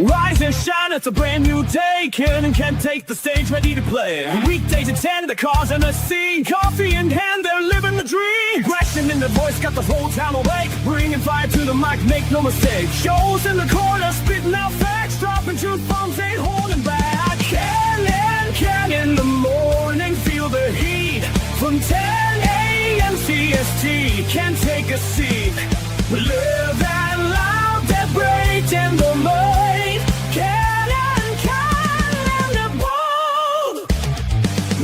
Rise and shine, it's a brand new day. Ken can take the stage, ready to play. Weekdays at 10, the cars in the scene. Coffee in hand, they're living the dream. Aggression in the voice, got the whole town awake. Bringing fire to the mic, make no mistake. Shows in the corner, spitting out facts. Dropping truth bombs, ain't holding back. Ken in the morning, feel the heat. From 10 a.m. CST, can take a seat. We live and loud, that break in the mind. Ken and the bold.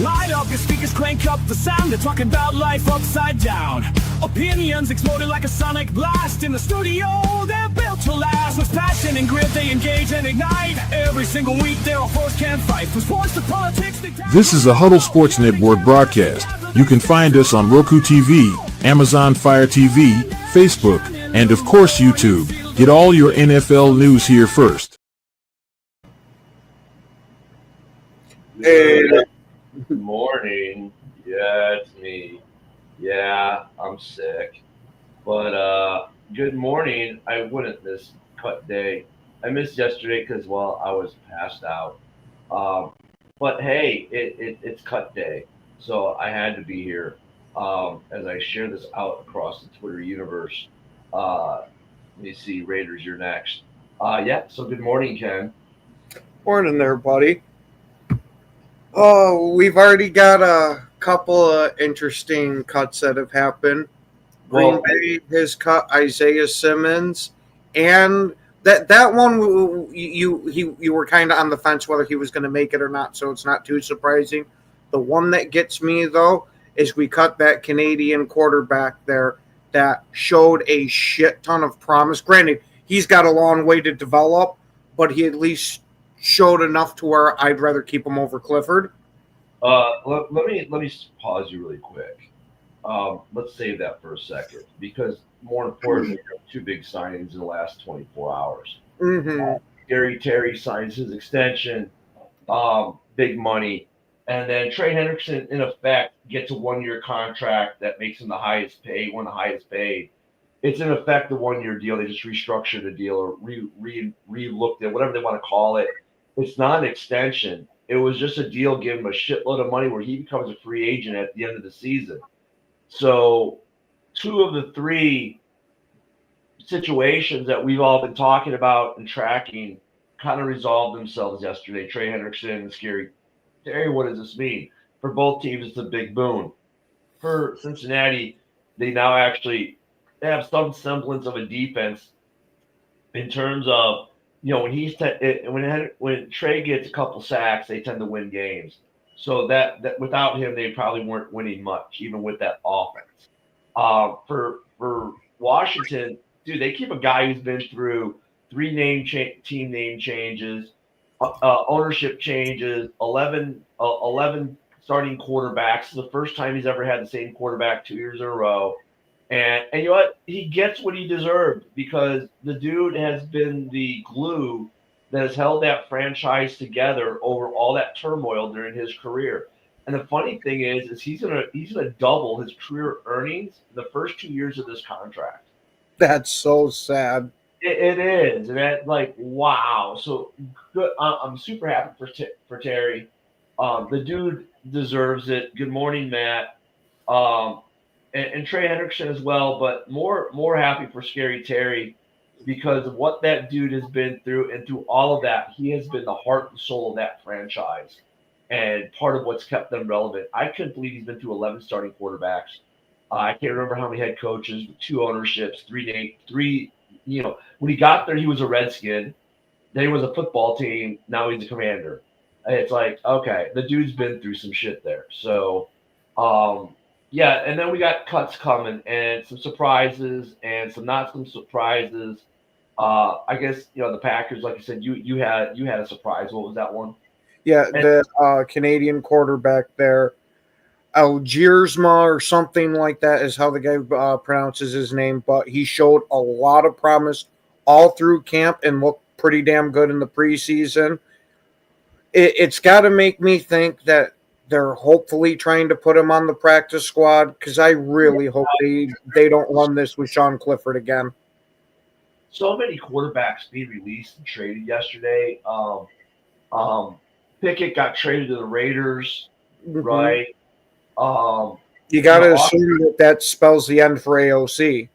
Light up your speakers, crank up the sound. They're talking about life upside down. Opinions exploding like a sonic blast. In the studio, they're built to last. With passion and grit, they engage and ignite. Every single week, they're a force can't fight. From sports to politics. This is a Huddle Sports Network broadcast. You can find us on Roku TV, Amazon Fire TV, Facebook, and of course YouTube. Get all your NFL news here first. Hey. Good morning. Yeah, it's me. Yeah, I'm sick. But good morning. I wouldn't miss cut day. I missed yesterday because, well, I was passed out. But hey, it's cut day. So I had to be here as I share this out across the Twitter universe. Let me see, Raiders, you're next. Yeah, so good morning, Ken. Morning there, buddy. Oh, we've already got a couple of interesting cuts that have happened. Green Bay has cut Isaiah Simmons, and that one you were kind of on the fence whether he was going to make it or not, so it's not too surprising. The one that gets me though is we cut that Canadian quarterback there that showed a shit ton of promise. Granted, he's got a long way to develop, but he at least showed enough to where I'd rather keep him over Clifford. Let me pause you really quick. Let's save that for a second because more importantly, there are two big signings in the last 24 hours. Mm-hmm. Gary Terry signs his extension, big money, and then Trey Hendrickson, in effect, gets a one-year contract that makes him the highest paid, one of the highest paid. It's in effect a one-year deal. They just restructured the deal or re-looked at whatever they want to call it. It's not an extension. It was just a deal giving him a shitload of money where he becomes a free agent at the end of the season. So two of the three situations that we've all been talking about and tracking kind of resolved themselves yesterday. Trey Hendrickson and Scary Terry, what does this mean? For both teams, it's a big boon. For Cincinnati, they now actually have some semblance of a defense in terms of, you know, when Trey gets a couple sacks, they tend to win games. So that without him, they probably weren't winning much, even with that offense. For Washington, dude, they keep a guy who's been through 3 team name changes, ownership changes, 11 starting quarterbacks. It's the first time he's ever had the same quarterback 2 years in a row. And you know what? He gets what he deserved because the dude has been the glue that has held that franchise together over all that turmoil during his career. And the funny thing is he's gonna double his career earnings in the first 2 years of this contract. That's so sad. It is, and that wow. So good. I'm super happy for Terry. The dude deserves it. Good morning, Matt. And Trey Hendrickson as well, but more happy for Scary Terry because of what that dude has been through, and through all of that, he has been the heart and soul of that franchise and part of what's kept them relevant. I couldn't believe he's been through 11 starting quarterbacks. I can't remember how many head coaches, 2 ownerships, 3. You know, when he got there, he was a Redskin. Then he was a football team. Now he's a Commander. It's like, okay, the dude's been through some shit there. So, yeah, and then we got cuts coming and some surprises and some not some surprises. I guess, you know, the Packers, like I said, you had a surprise. What was that one? Yeah, the Canadian quarterback there, Algiersma or something like that is how the guy pronounces his name, but he showed a lot of promise all through camp and looked pretty damn good in the preseason. It's got to make me think that they're hopefully trying to put him on the practice squad because I really hope they don't run this with Sean Clifford again. so many quarterbacks being released and traded yesterday. Pickett got traded to the Raiders, right? You got to Austin, assume that spells the end for AOC.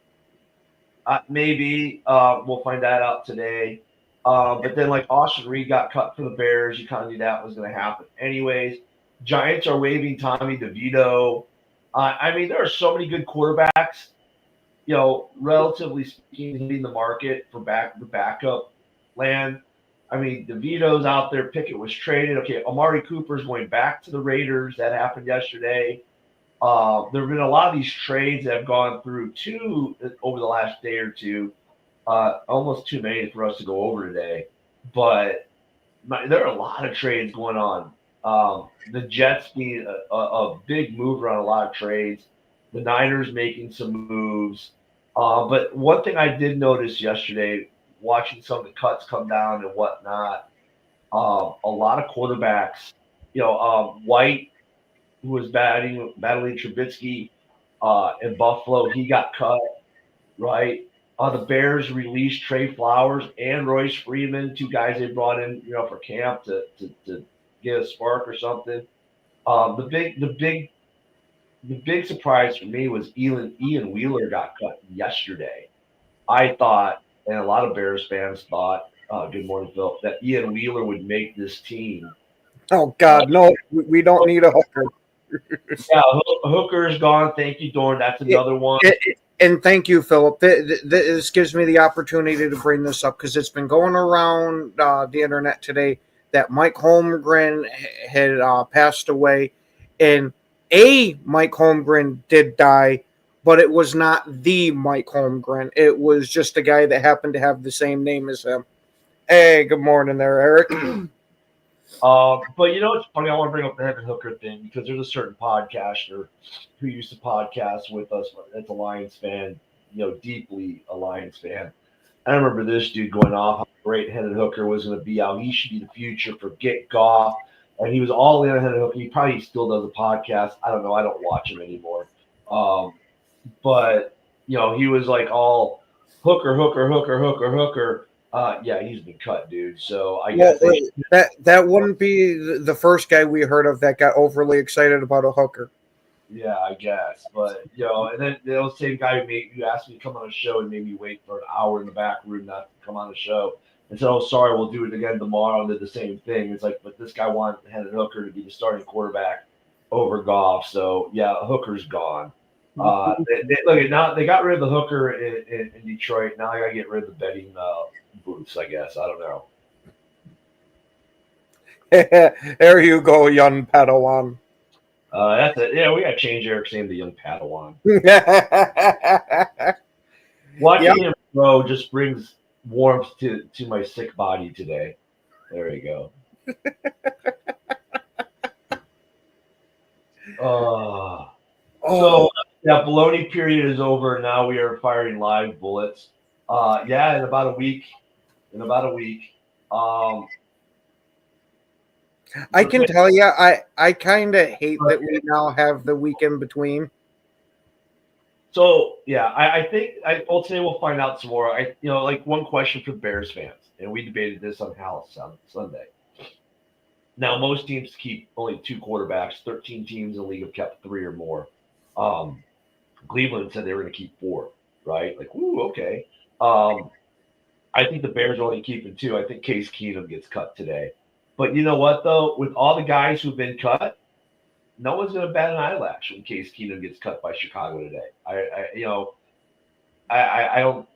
maybe we'll find that out today. But then, like, Austin Reed got cut for the Bears. You kind of knew that was going to happen. Anyways, Giants are waiving Tommy DeVito. I mean, there are so many good quarterbacks, relatively speaking, hitting the market for the backup land. I mean, DeVito's out there. Pickett was traded. Okay, Amari Cooper's going back to the Raiders. That happened yesterday. There have been a lot of these trades that have gone through over the last day or two. Almost too many for us to go over today. But there are a lot of trades going on. The Jets being a big mover on a lot of trades. The Niners making some moves. But one thing I did notice yesterday, watching some of the cuts come down and whatnot, a lot of quarterbacks, White, who was battling Trubisky in Buffalo, he got cut, right? The Bears released Trey Flowers and Royce Freeman, two guys they brought in, for camp to get a spark or something. The big surprise for me was Ian Wheeler got cut yesterday. I thought, and a lot of Bears fans thought, good morning, Phil, that Ian Wheeler would make this team. Oh, God, no, we don't need a hooker. Yeah, Hooker's gone. Thank you, Dorn. That's another one. And thank you, Philip. This gives me the opportunity to bring this up because it's been going around the internet today that Mike Holmgren had passed away. And Mike Holmgren did die, but it was not the Mike Holmgren. It was just a guy that happened to have the same name as him. Hey, good morning there, Eric. But it's funny. I want to bring up the Hendon Hooker thing because there's a certain podcaster who used to podcast with us that's a Lions fan, deeply a Lions fan. I remember this dude going off how great Hendon Hooker was going to be, how he should be the future, forget Goff. And he was all in on Hendon Hooker. He probably still does a podcast. I don't know. I don't watch him anymore. But, he was like all Hooker. Yeah, he's been cut, dude. So I guess that wouldn't be the first guy we heard of that got overly excited about a hooker. Yeah, I guess. But and then the same guy who asked me to come on a show and made me wait for an hour in the back room not to come on the show and said, "Oh, sorry, we'll do it again tomorrow." And did the same thing. It's like, but this guy wanted Hendon Hooker to be the starting quarterback over Goff. So yeah, Hooker's gone. Now they got rid of the Hooker in Detroit. Now I got to get rid of the betting booths, I guess. I don't know. There you go, young Padawan. That's it. Yeah, we got to change Eric's name to Young Padawan. Watching him throw just brings warmth to my sick body today. There you go. So, baloney period is over. Now we are firing live bullets. In about a week. I can tell you, I kind of hate that we now have the week in between. So I think today we'll find out some more. One question for Bears fans, and we debated this on House on Sunday. Now most teams keep only 2 quarterbacks. 13 teams in the league have kept 3 or more. Cleveland said they were going to keep 4, right? Like, woo, okay. I think the Bears are only keeping 2. I think Case Keenum gets cut today. But you know what, though? With all the guys who've been cut, no one's going to bat an eyelash when Case Keenum gets cut by Chicago today. I don't.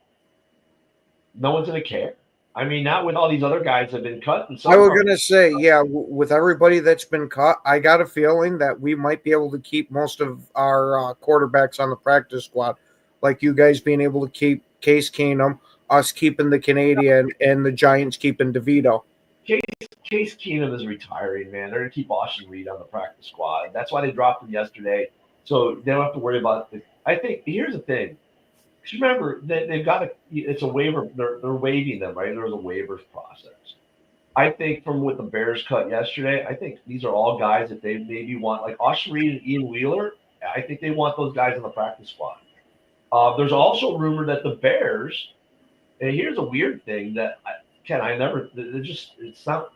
No one's going to care. I mean, not with all these other guys that have been cut. And I was going to say, with everybody that's been cut, I got a feeling that we might be able to keep most of our quarterbacks on the practice squad, like you guys being able to keep Case Keenum, us keeping the Canadian, and the Giants keeping DeVito. Case Keenum is retiring, man. They're going to keep Austin Reed on the practice squad. That's why they dropped him yesterday. So they don't have to worry about it. I think here's the thing. Remember, they've got it's a waiver. They're waiving them, right? There's a waivers process. I think from what the Bears cut yesterday, I think these are all guys that they maybe want, like Austin Reed and Ian Wheeler. I think they want those guys on the practice squad. There's also rumor that the Bears And here's a weird thing that Ken, I never. It's not.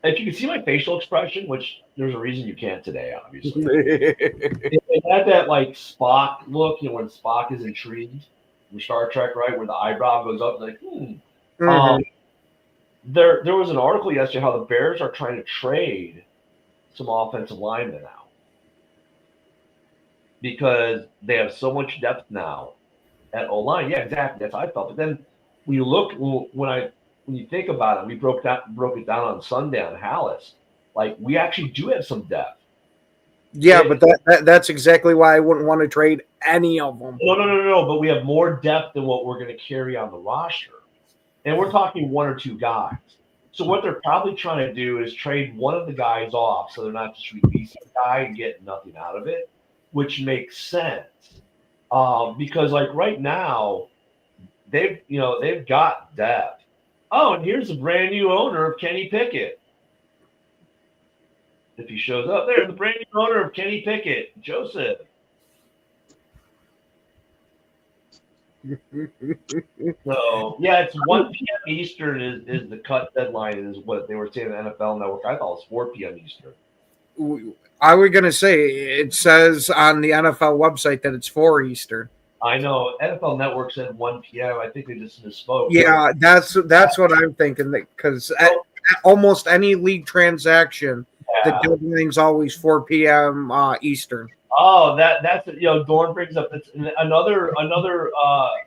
If you can see my facial expression, which there's a reason you can't today, obviously. It had that like Spock look, when Spock is intrigued from Star Trek, right, where the eyebrow goes up, like, Mhm. There was an article yesterday how the Bears are trying to trade some offensive linemen now because they have so much depth now at O line. Yeah, exactly. That's how I felt. But then when you look, when you think about it, we broke it down on Sunday on Hallis. Like, we actually do have some depth. Yeah, but that's exactly why I wouldn't want to trade any of them. No. But we have more depth than what we're going to carry on the roster, and we're talking one or two guys. So what they're probably trying to do is trade one of the guys off, so they're not just releasing a guy and getting nothing out of it, which makes sense. Because like right now, they've got depth. Oh, and here's a brand new owner of Kenny Pickett. If he shows up, there's the brand new owner of Kenny Pickett, Joseph. So yeah, it's 1 p.m. Eastern is the cut deadline, is what they were saying on the NFL Network. I thought it was 4 p.m. Eastern. I was gonna say it says on the NFL website that it's 4 Eastern. I know NFL Network said 1 p.m. I think they just misspoke. Yeah, that's what I'm thinking, because almost any league transaction, the deadline's always 4 p.m. Eastern. Oh, that's Dorn brings up another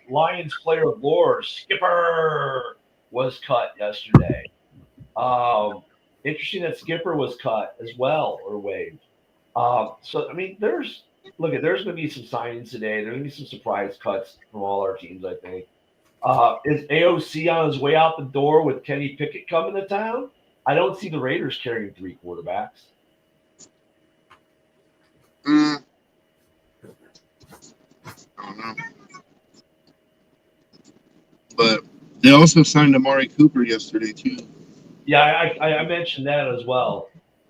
Lions player of lore, Skipper, was cut yesterday. Interesting that Skipper was cut as well, or waived. So I mean, there's going to be some signings today. There's going to be some surprise cuts from all our teams, I think. Is AOC on his way out the door with Kenny Pickett coming to town? I don't see the Raiders carrying 3 quarterbacks. I don't know. But they also signed Amari Cooper yesterday too. Yeah, I mentioned that as well.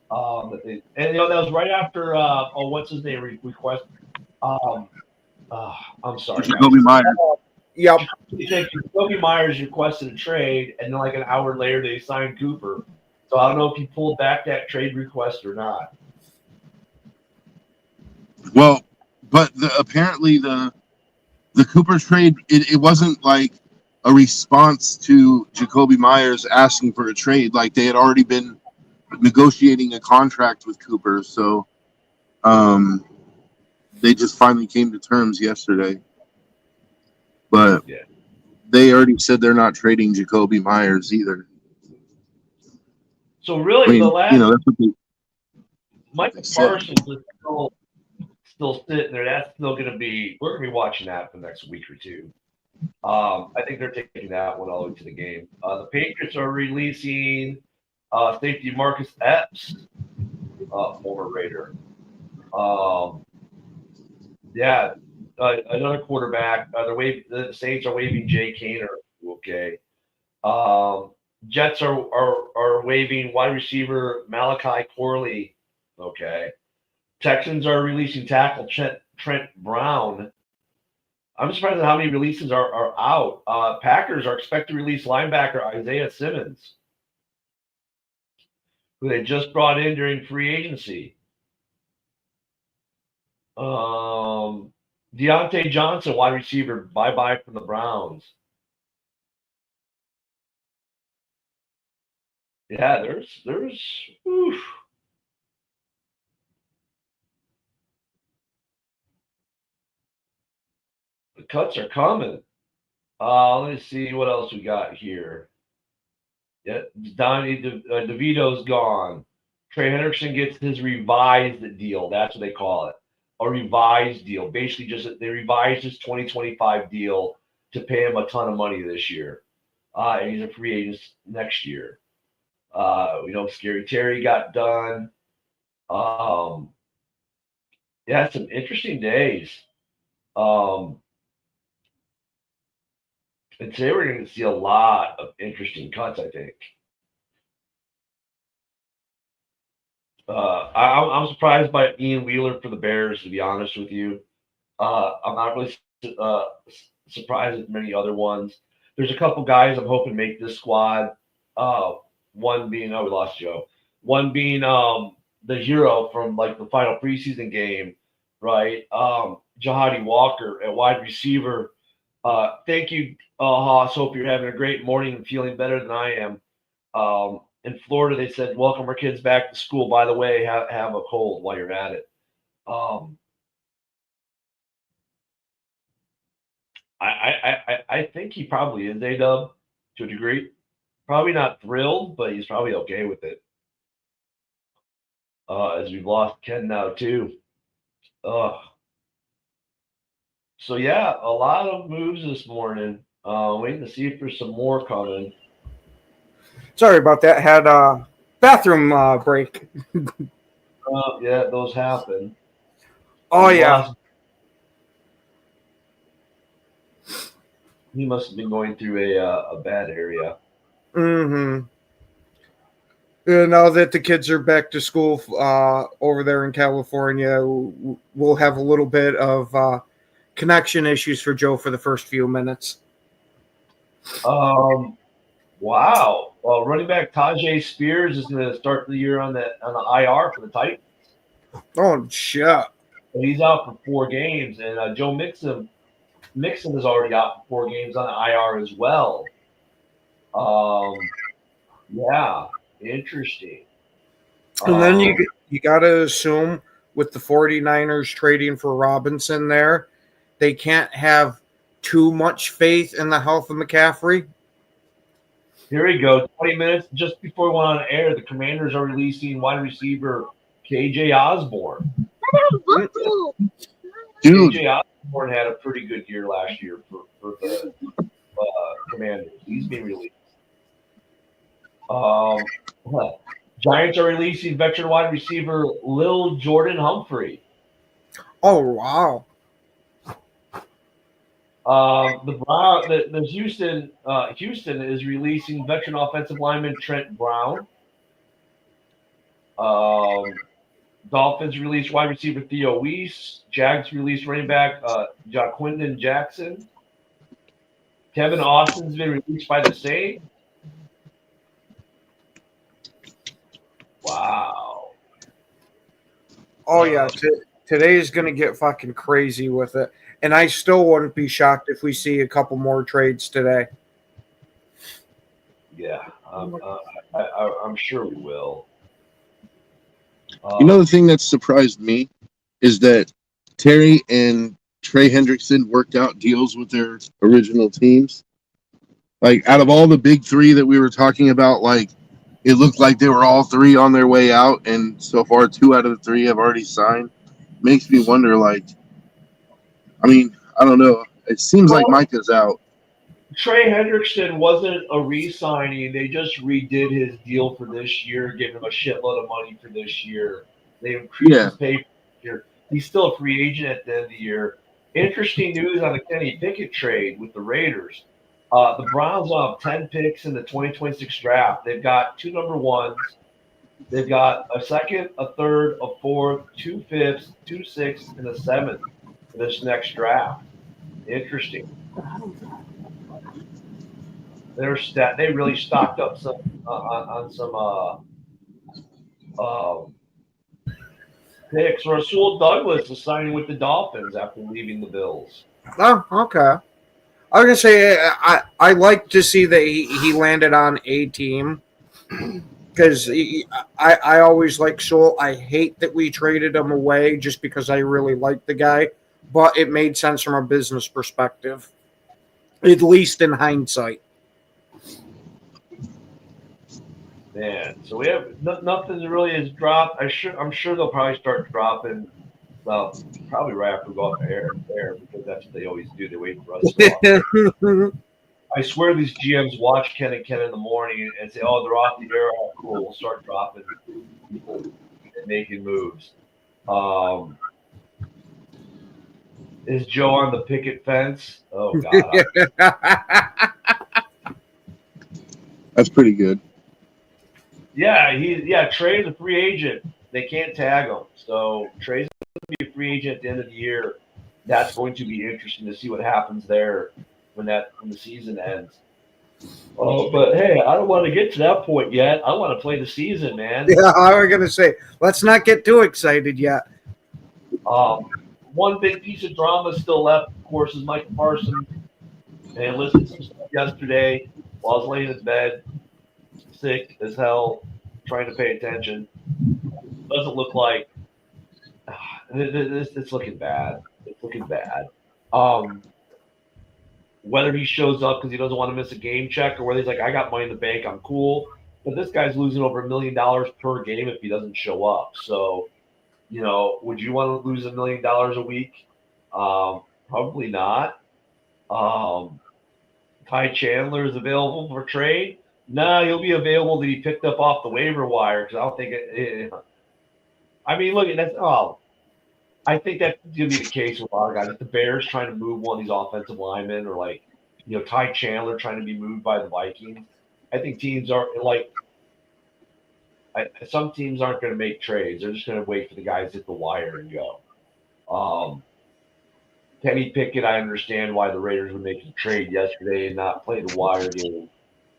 That was right after what's his name request. I'm sorry, Jacoby Myers. Yep. Jacoby Myers requested a trade, and then like an hour later they signed Cooper. So I don't know if he pulled back that trade request or not. Well, but apparently the Cooper trade, it wasn't like a response to Jacoby Myers asking for a trade. Like, they had already been negotiating a contract with Cooper, so they just finally came to terms yesterday. But they already said they're not trading Jacoby Myers either. So really, the last, that's what Micah Parsons is still sitting there. That's still going to be. We're going to be watching that for the next week or two. I think they're taking that one all the way to the game. The Patriots are releasing safety Marcus Epps, former Raider. Another quarterback. The Saints are waiving Jay Kaner. Okay. Jets are waiving wide receiver Malachi Corley. Okay. Texans are releasing tackle Trent Brown. I'm surprised at how many releases are out. Packers are expected to release linebacker Isaiah Simmons, who they just brought in during free agency. Deontay Johnson, wide receiver, bye-bye from the Browns. Yeah, there's oof. The cuts are coming. Let me see what else we got here. Yeah, Donnie DeVito's gone. Trey Hendrickson gets his revised deal. That's what they call it. A revised deal. Basically, just they revised his 2025 deal to pay him a ton of money this year. And he's a free agent next year. Scary Terry got done. Some interesting days. And today we're going to see a lot of interesting cuts, I think. I'm surprised by Ian Wheeler for the Bears, to be honest with you. I'm not really surprised at many other ones. There's a couple guys I'm hoping make this squad. One being, we lost Joe. One being the hero from like the final preseason game, right? Jahadi Walker at wide receiver. Thank you, Haas. Hope you're having a great morning and feeling better than I am. In Florida, they said, welcome our kids back to school. By the way, have a cold while you're at it. I think he probably is A-Dub to a degree. Probably not thrilled, but he's probably okay with it. As we've lost Ken now too. So yeah, a lot of moves this morning. Waiting to see if there's some more coming. Sorry about that. Had a bathroom break. Yeah, those happen. Oh, yeah. He must have been going through a bad area. Mm-hmm. Now that the kids are back to school over there in California, we'll have a little bit of connection issues for Joe for the first few minutes. Wow. Well, running back Tajay Spears is going to start the year on the IR for the Titans. Oh, shit. He's out for 4 games, and Joe Mixon is already out for 4 games on the IR as well. Yeah, interesting. And then you got to assume with the 49ers trading for Robinson there, they can't have too much faith in the health of McCaffrey. Here we go. 20 minutes just before we went on air, the Commanders are releasing wide receiver KJ Osborne. Dude. KJ Osborne had a pretty good year last year for the Commanders. He's being released. Giants are releasing veteran wide receiver Lil Jordan Humphrey. Oh, wow. The Houston is releasing veteran offensive lineman Trent Brown. Dolphins released wide receiver Theo Weiss. Jags released running back Jaquindon Jackson. Kevin Austin's been released by the Saints. Wow. Oh, yeah. Today is going to get fucking crazy with it. And I still wouldn't be shocked if we see a couple more trades today. Yeah, I'm sure we will. You know, the thing that surprised me is that Terry and Trey Hendrickson worked out deals with their original teams. Like, out of all the big 3 that we were talking about, like, it looked like they were all 3 on their way out, and so far 2 out of the 3 have already signed. Makes me wonder, like, I mean, I don't know. It seems like Micah's out. Trey Hendrickson wasn't a re-signing. They just redid his deal for this year, gave him a shitload of money for this year. They increased his pay for this year. He's still a free agent at the end of the year. Interesting news on the Kenny Pickett trade with the Raiders. The Browns have 10 picks in the 2026 draft. They've got 2 number 1s. They've got a 2nd, a 3rd, a 4th, 2 5ths, 2 6ths, and a 7th for this next draft. Interesting. They really stocked up some on some picks. Rasul Douglas is signing with the Dolphins after leaving the Bills. Oh, okay. I was going to say, I like to see that he landed on a team because I always like Sewell. I hate that we traded him away just because I really like the guy, but it made sense from a business perspective, at least in hindsight. Man, so we have nothing really has dropped. I'm sure they'll probably start dropping. Well, probably right after we go off air because that's what they always do. They wait for us to go off. I swear these GMs watch Ken and Ken in the morning and say, "Oh, they're off the air. Oh, cool. We'll start dropping people and making moves." Is Joe on the picket fence? Oh God. That's pretty good. Yeah, Trey's a free agent. They can't tag him. So Trey's going to be a free agent at the end of the year. that's going to be interesting to see what happens there when the season ends. Oh, but hey, I don't want to get to that point yet. I want to play the season, man. Yeah, I was gonna say, let's not get too excited yet. One big piece of drama still left, of course, is Michael Parsons. And I listened to some stuff yesterday while I was laying in bed, sick as hell, trying to pay attention. Doesn't look like it's looking bad. It's looking bad. Whether he shows up because he doesn't want to miss a game check or whether he's like, I got money in the bank, I'm cool. But this guy's losing over $1 million per game if he doesn't show up. So, would you want to lose $1 million a week? Probably not. Ty Chandler is available for trade. No, he'll be available to be picked up off the waiver wire because I don't think I mean, look, I think that's going to be the case with a lot of guys. If the Bears trying to move one of these offensive linemen or Ty Chandler trying to be moved by the Vikings, I think teams are some teams aren't going to make trades. They're just going to wait for the guys to hit the wire and go. Kenny Pickett, I understand why the Raiders would make a trade yesterday and not play the wire game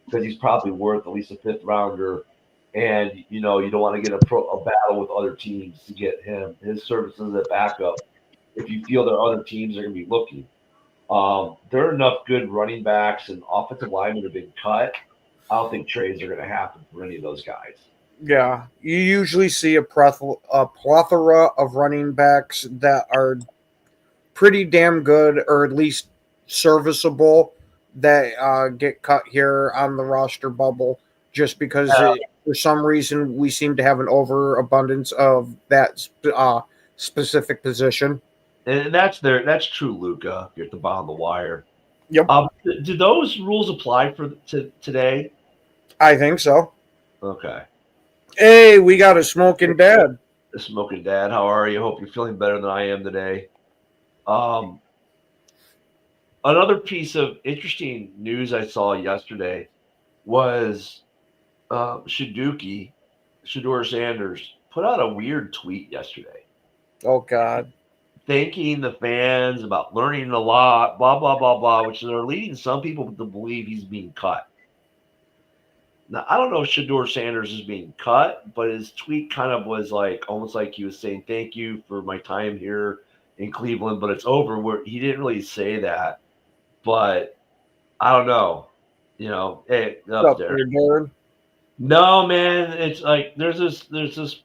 because he's probably worth at least a 5th rounder. And, you don't want to get a battle with other teams to get his services as a backup if you feel there are other teams that are going to be looking. There are enough good running backs and offensive linemen have been cut. I don't think trades are going to happen for any of those guys. Yeah, you usually see a plethora of running backs that are pretty damn good or at least serviceable that get cut here on the roster bubble just because for some reason we seem to have an overabundance of that specific position. And that's true, Luca. You're at the bottom of the wire. Yep. Do those rules apply to today? I think so. Okay. Hey, we got a smoking dad. The smoking dad, how are you? Hope you're feeling better than I am today. Another piece of interesting news I saw yesterday was Shedeur Sanders put out a weird tweet yesterday. Oh, God. Thanking the fans about learning a lot, blah, blah, blah, blah, which are leading some people to believe he's being cut. Now, I don't know if Shedeur Sanders is being cut, but his tweet kind of was almost like he was saying, thank you for my time here in Cleveland, but it's over. Where he didn't really say that, but I don't know. Hey, up there. No, man, it's like there's this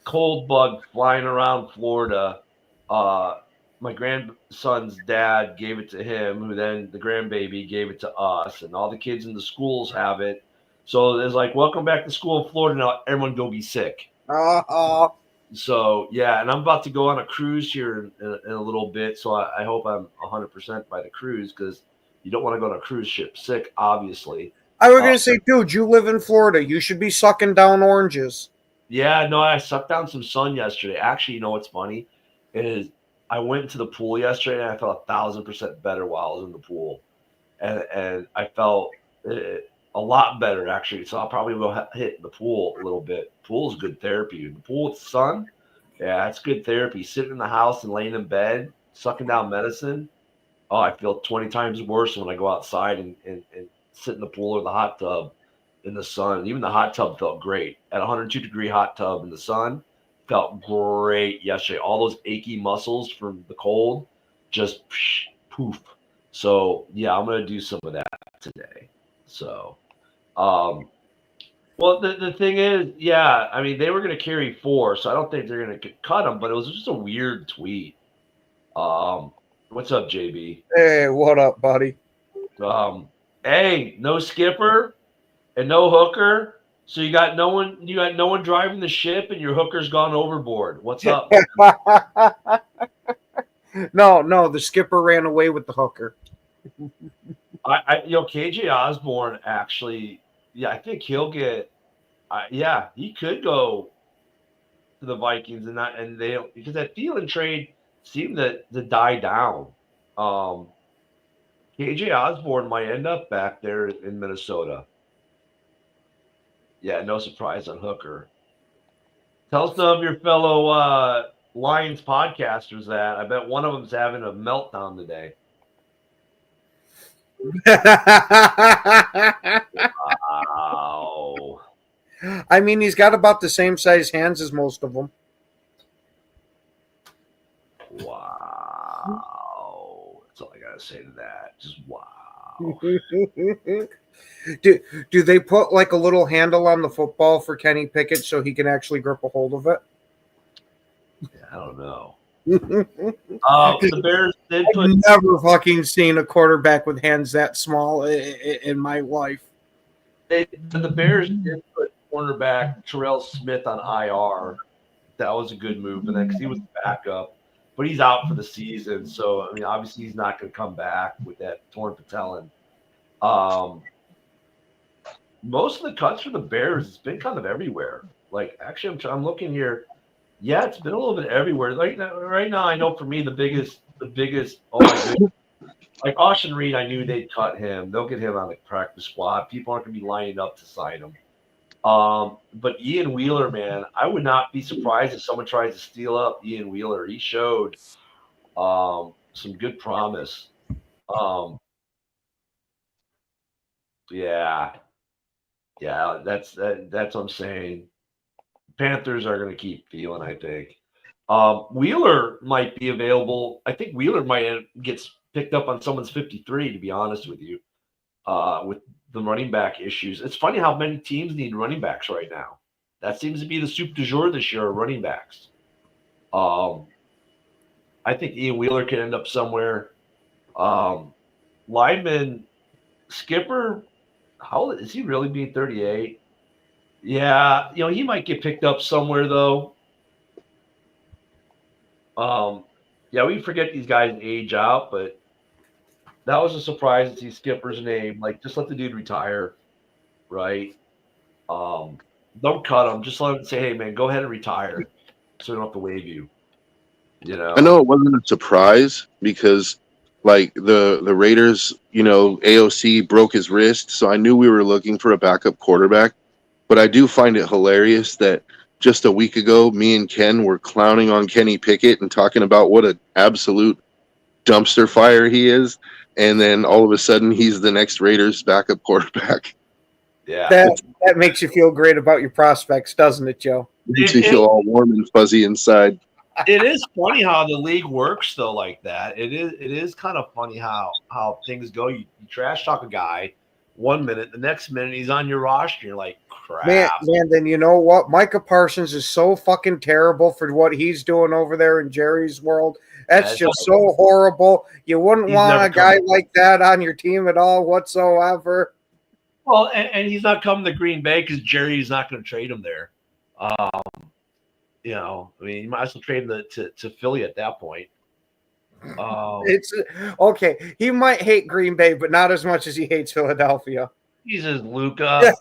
cold bug flying around Florida. My grandson's dad gave it to him, who then the grandbaby gave it to us, and all the kids in the schools have it. So it's like, welcome back to school in Florida. Now everyone go be sick. So, yeah, and I'm about to go on a cruise here in a little bit, so I hope I'm 100% by the cruise because you don't want to go on a cruise ship sick, obviously. I was going to say, dude, you live in Florida. You should be sucking down oranges. Yeah, no, I sucked down some sun yesterday. Actually, you know what's funny? I went to the pool yesterday, and I felt 1,000% better while I was in the pool. And I felt a lot better, actually. So I'll probably go hit the pool a little bit. Pool is good therapy. The pool with the sun, yeah, that's good therapy. Sitting in the house and laying in bed, sucking down medicine. Oh, I feel 20 times worse when I go outside and sit in the pool or the hot tub in the sun. Even the hot tub felt great. At 102-degree hot tub in the sun, felt great yesterday. All those achy muscles from the cold just poof. So, yeah, I'm going to do some of that today. So, well, the thing is, yeah, I mean, they were going to carry 4, so I don't think they're going to cut them, but it was just a weird tweet. What's up, JB? Hey, what up, buddy? Hey, no skipper and no hooker. So you got no one driving the ship and your hooker's gone overboard. What's up? No, the skipper ran away with the hooker. KJ Osborne actually, yeah, I think he'll get, he could go to the Vikings and they because that Thielen trade seemed to die down. KJ Osborne might end up back there in Minnesota. Yeah, no surprise on Hooker. Tell some of your fellow Lions podcasters that. I bet one of them's having a meltdown today. Wow. I mean, he's got about the same size hands as most of them. Wow. That's all I gotta say to that. Just wow. Do they put like a little handle on the football for Kenny Pickett so he can actually grip a hold of it? Yeah, I don't know. The Bears did I've put. never fucking seen a quarterback with hands that small in my life. The Bears did put cornerback Terrell Smith on IR. That was a good move, and then because he was the backup, but he's out for the season. So I mean, obviously he's not going to come back with that torn patella. Most of the cuts for the Bears, it's been kind of everywhere. Like actually, I'm looking here. Yeah, it's been a little bit everywhere. Right now, I know for me the biggest. Oh my goodness. Like Austin Reed, I knew they'd cut him. They'll get him on the practice squad. People aren't going to be lining up to sign him. But Ian Wheeler, man, I would not be surprised if someone tries to steal up Ian Wheeler. He showed some good promise. Yeah, that's what I'm saying. Panthers are going to keep feeling, I think. Wheeler might be available. I think Wheeler might get picked up on someone's 53, to be honest with you, with the running back issues. It's funny how many teams need running backs right now. That seems to be the soup du jour this year, running backs. I think Ian Wheeler could end up somewhere. Lineman Skipper, how old is he really being 38? Yeah, he might get picked up somewhere though. Yeah, we forget these guys age out, but that was a surprise to see Skipper's name. Like, just let the dude retire, right? Don't cut him. Just let him say, "Hey, man, go ahead and retire," so we don't have to waive you. I know it wasn't a surprise because, like the Raiders, AOC broke his wrist, so I knew we were looking for a backup quarterback. But I do find it hilarious that just a week ago, me and Ken were clowning on Kenny Pickett and talking about what an absolute dumpster fire he is. And then all of a sudden, he's the next Raiders backup quarterback. Yeah. That makes you feel great about your prospects, doesn't it, Joe? Makes me feel all warm and fuzzy inside. It is funny how the league works, though, like that. It is kind of funny how things go. You trash talk a guy 1 minute, the next minute he's on your roster. You're like, crap. Man, then you know what? Micah Parsons is so fucking terrible for what he's doing over there in Jerry's world. That's just so horrible. You wouldn't want a guy like that on your team at all whatsoever. Well, and he's not coming to Green Bay because Jerry's not going to trade him there. I mean, you might as well trade him to Philly at that point. It's okay. He might hate Green Bay, but not as much as he hates Philadelphia. Jesus, Luca.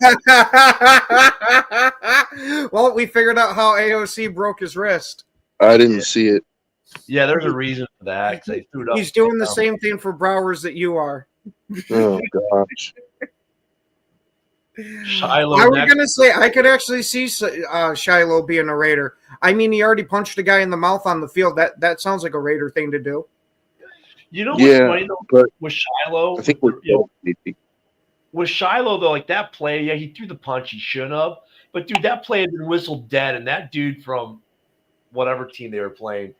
Well, we figured out how AOC broke his wrist. I didn't see it. Yeah, there's a reason for that. They threw it up. He's doing the same thing for Browers that you are. Oh gosh. Shiloh I was gonna say I could actually see Shiloh being a Raider. I mean, he already punched a guy in the mouth on the field. That sounds like a Raider thing to do. You know what's funny though? But with Shiloh, I think with Shiloh though, like that play, yeah, he threw the punch he shouldn't have. But dude, that play had been whistled dead, and that dude from whatever team they were playing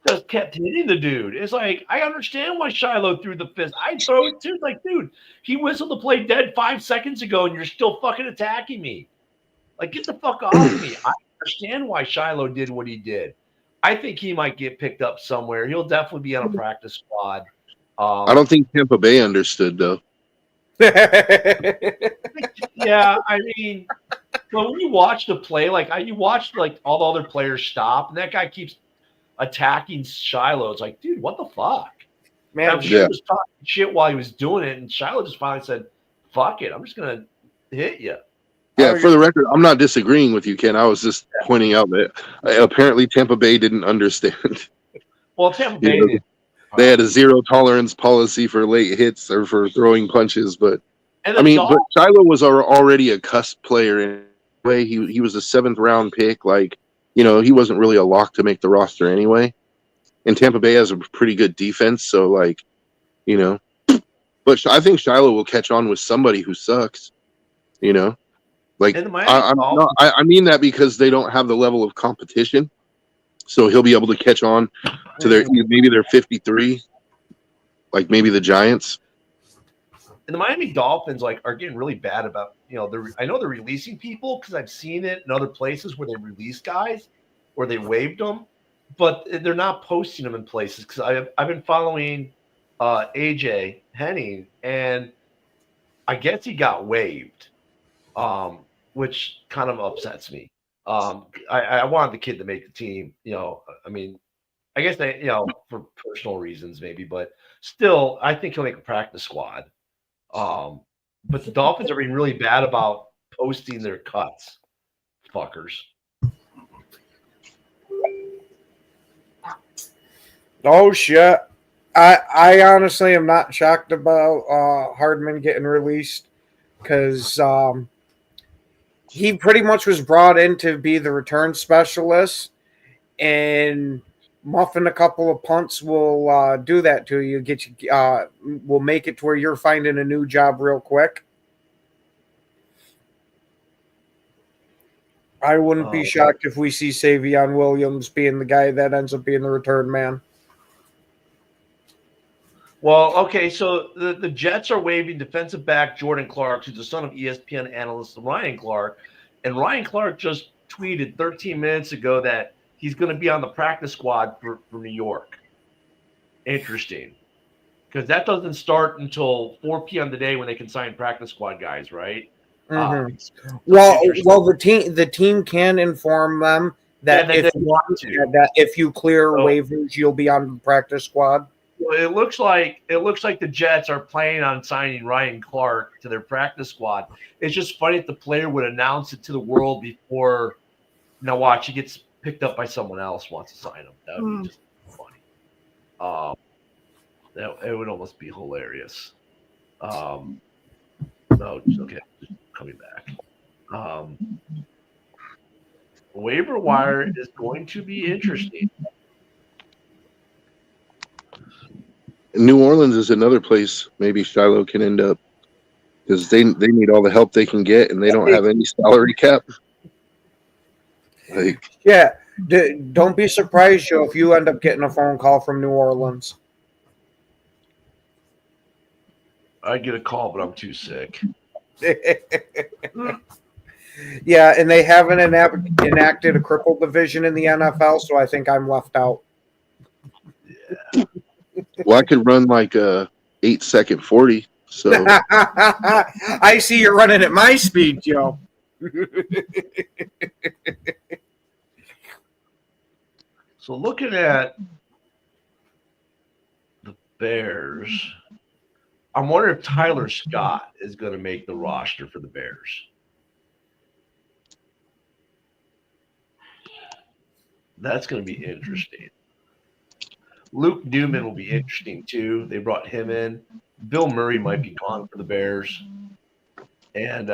just kept hitting the dude. It's like, I understand why Shiloh threw the fist. I'd throw it too. It's like, dude, he whistled the play dead 5 seconds ago, and you're still fucking attacking me. Like, get the fuck off me. I understand why Shiloh did what he did. I think he might get picked up somewhere. He'll definitely be on a practice squad. I don't think Tampa Bay understood, though. Yeah, I mean, but when you watch the play, you watch all the other players stop, and that guy keeps attacking Shiloh. It's like, dude, what the fuck? Man, I'm sure he was talking shit while he was doing it, and Shiloh just finally said, fuck it, I'm just going to hit you. Yeah, for the record, I'm not disagreeing with you, Ken. I was just pointing out that apparently Tampa Bay didn't understand. Well, Tampa Bay did. They had a zero tolerance policy for late hits or for throwing punches, but I mean, but Shiloh was already a cuss player in a way. He was a 7th round pick. Like, he wasn't really a lock to make the roster anyway. And Tampa Bay has a pretty good defense, so but I think Shiloh will catch on with somebody who sucks. Like And the Miami I mean that because they don't have the level of competition, so he'll be able to catch on to maybe their 53, like maybe the Giants. And the Miami Dolphins are getting really bad about I know they're releasing people because I've seen it in other places where they release guys or they waived them, but they're not posting them in places because I've been following AJ Henning, and I guess he got waived, which kind of upsets me. I wanted the kid to make the team. I guess for personal reasons maybe, but still, I think he'll make a practice squad. But the Dolphins are being really bad about posting their cuts, fuckers. Oh shit! I honestly am not shocked about Hardman getting released because he pretty much was brought in to be the return specialist, and muffing a couple of punts will do that to you. Will make it to where you're finding a new job real quick. I wouldn't be shocked if we see Savion Williams being the guy that ends up being the return man. Well, okay, so the Jets are waiving defensive back Jordan Clark, who's the son of ESPN analyst Ryan Clark. And Ryan Clark just tweeted 13 minutes ago that he's going to be on the practice squad for New York. Interesting. Because that doesn't start until 4 p.m. today when they can sign practice squad guys, right? Mm-hmm. Well, the team can inform them that if you clear waivers, you'll be on the practice squad. Well, it looks like the Jets are planning on signing Ryan Clark to their practice squad. It's just funny if the player would announce it to the world before. Now watch, he gets picked up by someone else wants to sign him. That would be just funny. It would almost be hilarious. No, okay, just coming back. Waiver wire is going to be interesting. New Orleans is another place maybe Shiloh can end up because they need all the help they can get, and they don't have any salary cap. Don't be surprised, Joe, if you end up getting a phone call from New Orleans. I get a call, but I'm too sick. Yeah, and they haven't enacted a crippled division in the NFL, so I think I'm left out. Yeah. Well, I could run like a 8-second 40. So I see you're running at my speed, Joe. So looking at the Bears, I'm wondering if Tyler Scott is going to make the roster for the Bears. That's going to be interesting. Luke Newman will be interesting too. They brought him in. Bill Murray might be gone for the Bears. And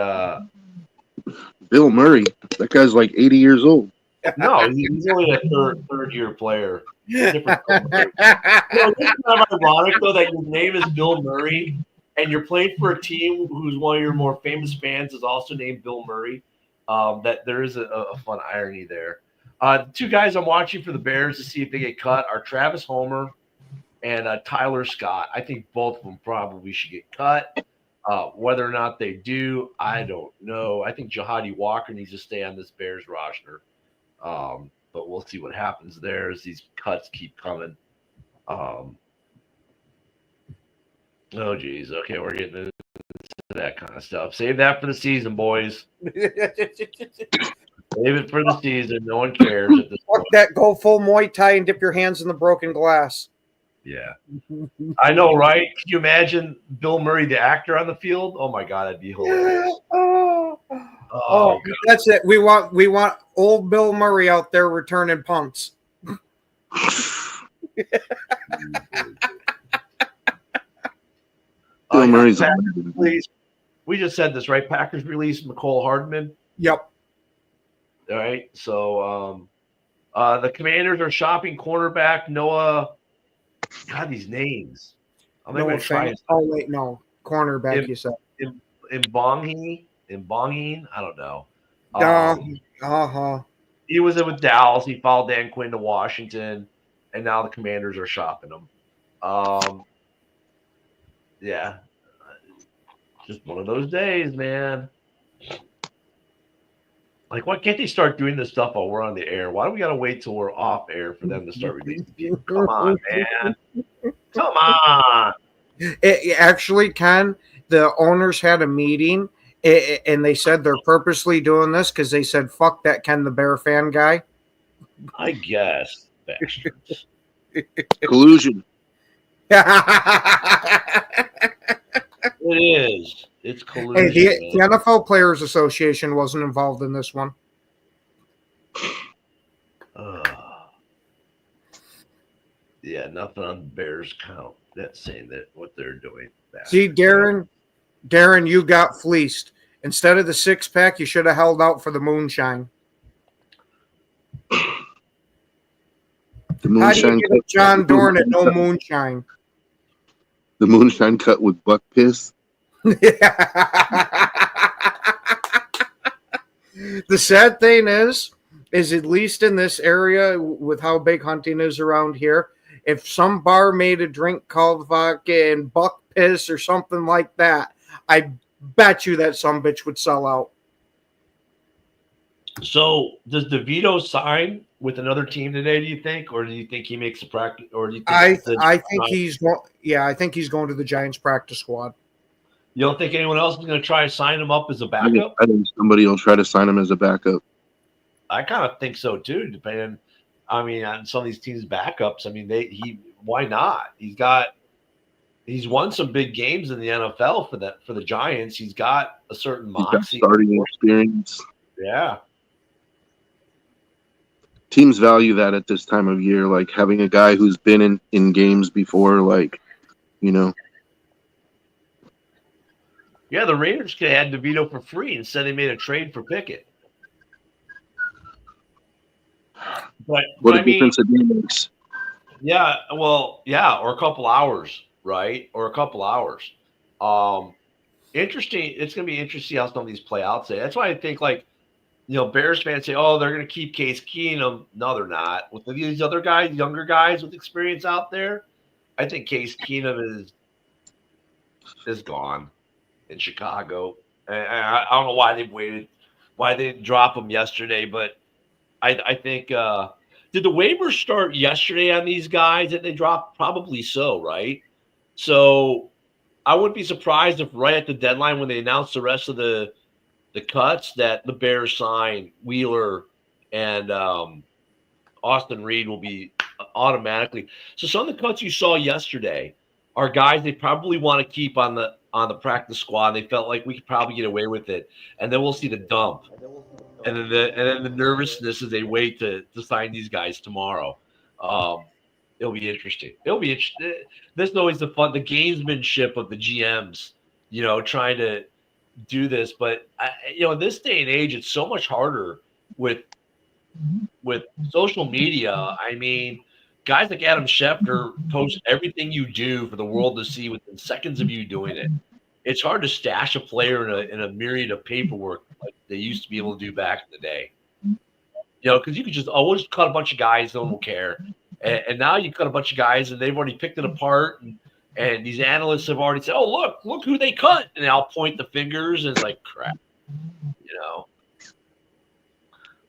Bill Murray, that guy's like 80 years old. No, he's only a third year player. Different it's kind of ironic though that your name is Bill Murray and you're playing for a team whose one of your more famous fans is also named Bill Murray. That there is a fun irony there. The two guys I'm watching for the Bears to see if they get cut are Travis Homer and Tyler Scott. I think both of them probably should get cut. Whether or not they do, I don't know. I think Jahadi Walker needs to stay on this Bears roster. But we'll see what happens there as these cuts keep coming. Oh, geez. Okay, we're getting into that kind of stuff. Save that for the season, boys. Save it for the season. No one cares at this point. That go full Muay Thai and dip your hands in the broken glass. Yeah. I know, right? Can you imagine Bill Murray, the actor, on the field? Oh, my God, that'd be hilarious. Oh, that's it. We want old Bill Murray out there returning punts. Bill Murray's we just said this, right? Packers released McCole Hardman. Yep. All right. So The Commanders are shopping cornerback Noah. God, these names. I'm No going to try offense. Oh wait, no cornerback. You said. Mbonging. I don't know. He was with Dallas. He followed Dan Quinn to Washington, and now the Commanders are shopping him. Yeah, just one of those days, man. Like, why can't they start doing this stuff while we're on the air? Why do we got to wait till we're off air for them to start releasing people? Come on, man. Come on. Actually, Ken, the owners had a meeting, and they said they're purposely doing this because they said, fuck that Ken the Bear fan guy. I guess. Bastards. Collusion. It is. It's collusion. Hey, the NFL Players Association wasn't involved in this one. Yeah, nothing on Bears count. That's saying that what they're doing. See, Darren, you got fleeced. Instead of the 6-pack, you should have held out for the moonshine. The moonshine. How do you get John Dorn at no moonshine? The moonshine cut with buck piss. The sad thing is at least in this area, with how big hunting is around here, if some bar made a drink called fucking buck piss or something like that, I bet you that some bitch would sell out. So does DeVito sign with another team today, do you think? Or do you think he makes a practice? Or do you think I think he's going to the Giants practice squad. You don't think anyone else is going to try to sign him up as a backup? I think somebody will try to sign him as a backup. I kind of think so too, depending. I mean, on some of these teams' backups. I mean, why not? He's won some big games in the NFL for the Giants. He's got a certain moxie, starting experience. Yeah. Teams value that at this time of year, like having a guy who's been in games before, like, you know. Yeah, the Raiders could have had DeVito for free and said they made a trade for Pickett. But what a difference it makes. Yeah, well, yeah, or a couple hours, right? Or a couple hours. Interesting. It's going to be interesting how some of these play out today. That's why I think, like, you know, Bears fans say, oh, they're going to keep Case Keenum. No, they're not. With these other guys, younger guys with experience out there, I think Case Keenum is gone in Chicago. And I don't know why they've waited, why they didn't drop him yesterday, but I think did the waivers start yesterday on these guys that they dropped? Probably so, right? So I wouldn't be surprised if right at the deadline when they announced the rest of the cuts that the Bears sign Wheeler and Austin Reed will be automatically. So some of the cuts you saw yesterday are guys they probably want to keep on the practice squad. They felt like we could probably get away with it, and then we'll see the dump. And then the nervousness as they wait to sign these guys tomorrow. It'll be interesting. It'll be interesting. This is always the fun, the gamesmanship of the GMs, you know, trying to do this. But you know, in this day and age, it's so much harder with social media. I mean, guys like Adam Schefter post everything you do for the world to see within seconds of you doing it. It's hard to stash a player in a myriad of paperwork like they used to be able to do back in the day. You know, because you could just always cut a bunch of guys, no one will care. And now you cut a bunch of guys, and they've already picked it apart. And these analysts have already said, oh, look who they cut. And I'll point the fingers, and it's like, crap. You know.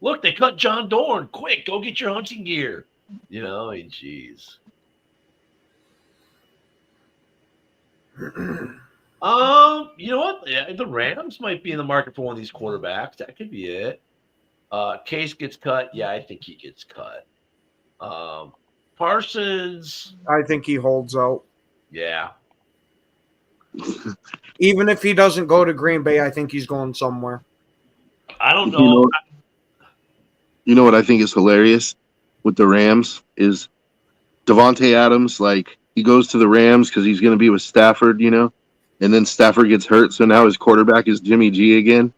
Look, they cut John Dorn. Quick, go get your hunting gear. You know, jeez. You know what? Yeah, the Rams might be in the market for one of these quarterbacks. That could be it. Case gets cut. Yeah, I think he gets cut. Parsons. I think he holds out. Yeah. Even if he doesn't go to Green Bay, I think he's going somewhere. I don't know. You know what I think is hilarious with the Rams is Devontae Adams, like, he goes to the Rams because he's going to be with Stafford, you know, and then Stafford gets hurt, so now his quarterback is Jimmy G again.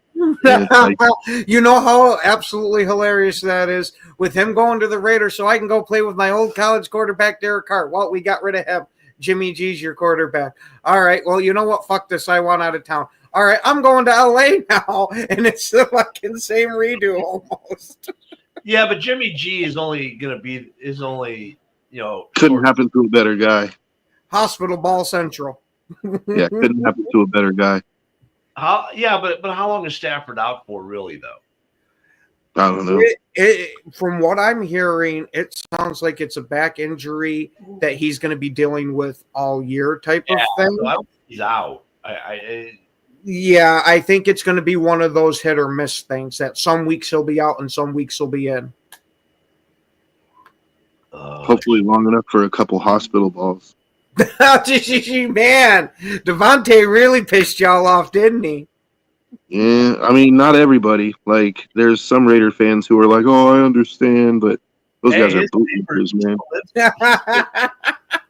And it's like, You know how absolutely hilarious that is with him going to the Raiders so I can go play with my old college quarterback, Derek Carr. Well, we got rid of him. Jimmy G's your quarterback. All right. Well, you know what? Fuck this. I want out of town. All right. I'm going to LA now. And it's the fucking same redo almost. Yeah, but Jimmy G is only, couldn't happen to a better guy. Hospital Ball Central. Yeah, couldn't happen to a better guy. But how long is Stafford out for, really, though? I don't know. From what I'm hearing, it sounds like it's a back injury that he's going to be dealing with all year type of thing. So I don't think he's out. Yeah, I think it's going to be one of those hit or miss things that some weeks he'll be out and some weeks he'll be in. Hopefully long enough for a couple hospital balls. Man, Devontae really pissed y'all off, didn't he? Yeah, I mean, not everybody. Like, there's some Raider fans who are like, "Oh, I understand," but those guys are bootlickers, man.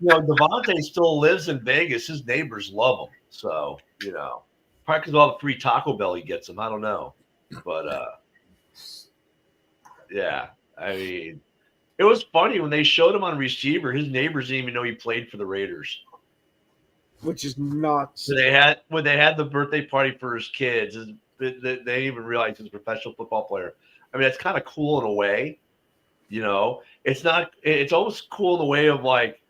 Devontae still lives in Vegas. His neighbors love him. So, probably because of all the free Taco Bell he gets him. I don't know. But, yeah, I mean, it was funny when they showed him on receiver. His neighbors didn't even know he played for the Raiders. Which is nuts. When they had the birthday party for his kids, they didn't even realize he was a professional football player. I mean, that's kind of cool in a way. It's almost cool in the way of like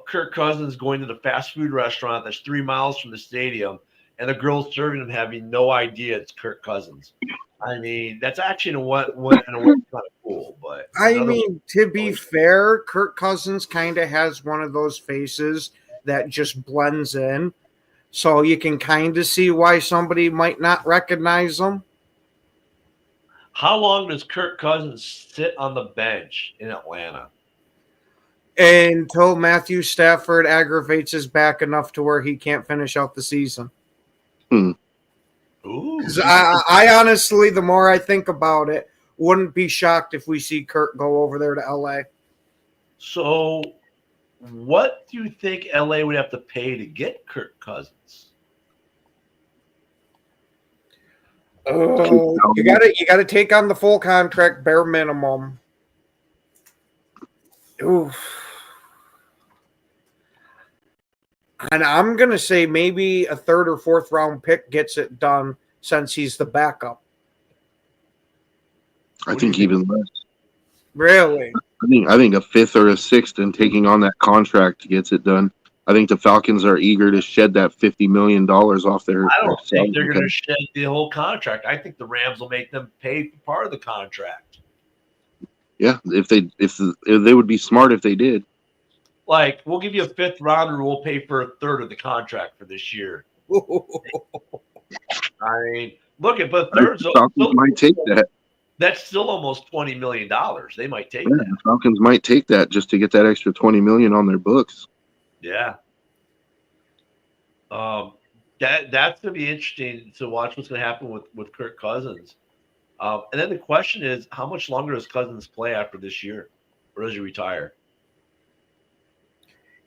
Kirk Cousins going to the fast food restaurant that's 3 miles from the stadium, and the girl serving him having no idea it's Kirk Cousins. I mean, that's actually in a way kind of cool. But to be fair, Kirk Cousins kind of has one of those faces that just blends in, so you can kind of see why somebody might not recognize him. How long does Kirk Cousins sit on the bench in Atlanta? Until Matthew Stafford aggravates his back enough to where he can't finish out the season. Ooh. I honestly, the more I think about it, wouldn't be shocked if we see Kirk go over there to LA. So what do you think LA would have to pay to get Kirk Cousins? You gotta take on the full contract, bare minimum. Oof. And I'm gonna say maybe a third or fourth round pick gets it done since he's the backup. I think even less. Really? I think a fifth or a sixth and taking on that contract gets it done. I think the Falcons are eager to shed that $50 million off their. I don't think they're going to shed the whole contract. I think the Rams will make them pay for part of the contract. Yeah, if they would be smart if they did. Like, we'll give you a fifth rounder. We'll pay for a third of the contract for this year. I mean, look at but thirds. Falcons might take that. That's still almost $20 million. They might take that. The Falcons might take that just to get that extra $20 million on their books. Yeah. That's gonna be interesting to watch what's gonna happen with Kirk Cousins. And then the question is, how much longer does Cousins play after this year, or does he retire?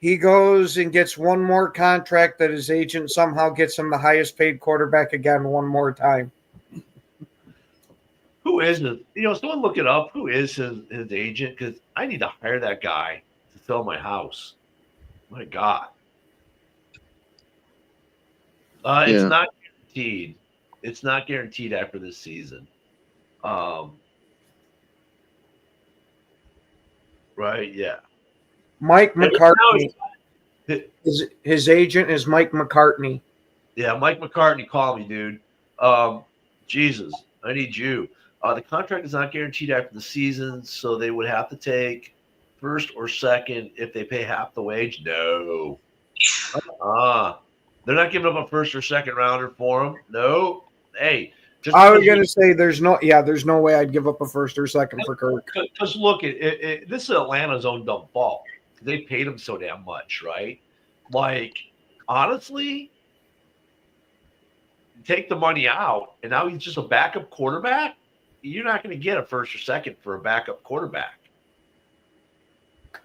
He goes and gets one more contract that his agent somehow gets him the highest paid quarterback again one more time. Who is it? Someone look it up. Who is his agent? Because I need to hire that guy to sell my house. My God. It's not guaranteed. It's not guaranteed after this season. Right? Yeah. Mike McCartney. His agent is Mike McCartney. Yeah, Mike McCartney, call me, dude. Jesus, I need you. The contract is not guaranteed after the season, so they would have to take first or second if they pay half the wage. No. They're not giving up a first or second rounder for him. No. Hey. I was going to say there's no way I'd give up a first or second for Kirk. Because look, this is Atlanta's own dumb fault. They paid him so damn much, right? Like, honestly, take the money out, and now he's just a backup quarterback. You're not going to get a first or second for a backup quarterback.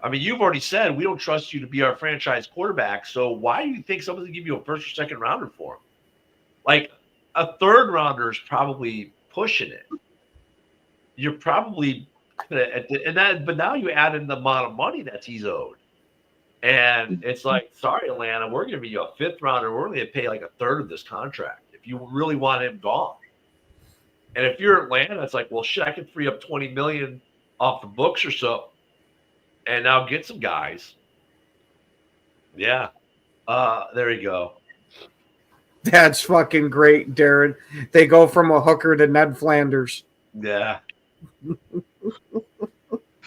I mean, you've already said we don't trust you to be our franchise quarterback, so why do you think someone's going to give you a first or second rounder for him? Like, a third rounder is probably pushing it. You're probably but now you add in the amount of money that he's owed. And it's like, sorry, Atlanta, we're giving you a fifth rounder. We're going to pay like a third of this contract if you really want him gone. And if you're Atlanta, it's like, well, shit, I can free up $20 million off the books or so, and now get some guys. Yeah, there you go. That's fucking great, Darren. They go from a hooker to Ned Flanders. Yeah.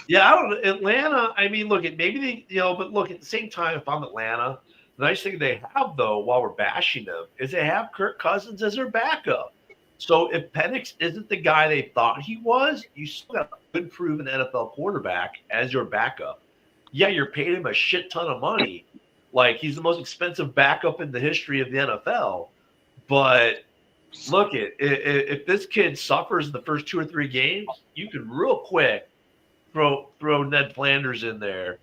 Yeah, I don't know. Atlanta, I mean, look, maybe they, but look, at the same time, if I'm Atlanta, the nice thing they have, though, while we're bashing them, is they have Kirk Cousins as their backup. So if Penix isn't the guy they thought he was, you still got a good proven NFL quarterback as your backup. Yeah, you're paying him a shit ton of money. Like, he's the most expensive backup in the history of the NFL. But look, if this kid suffers in the first 2 or 3 games, you can real quick throw Ned Flanders in there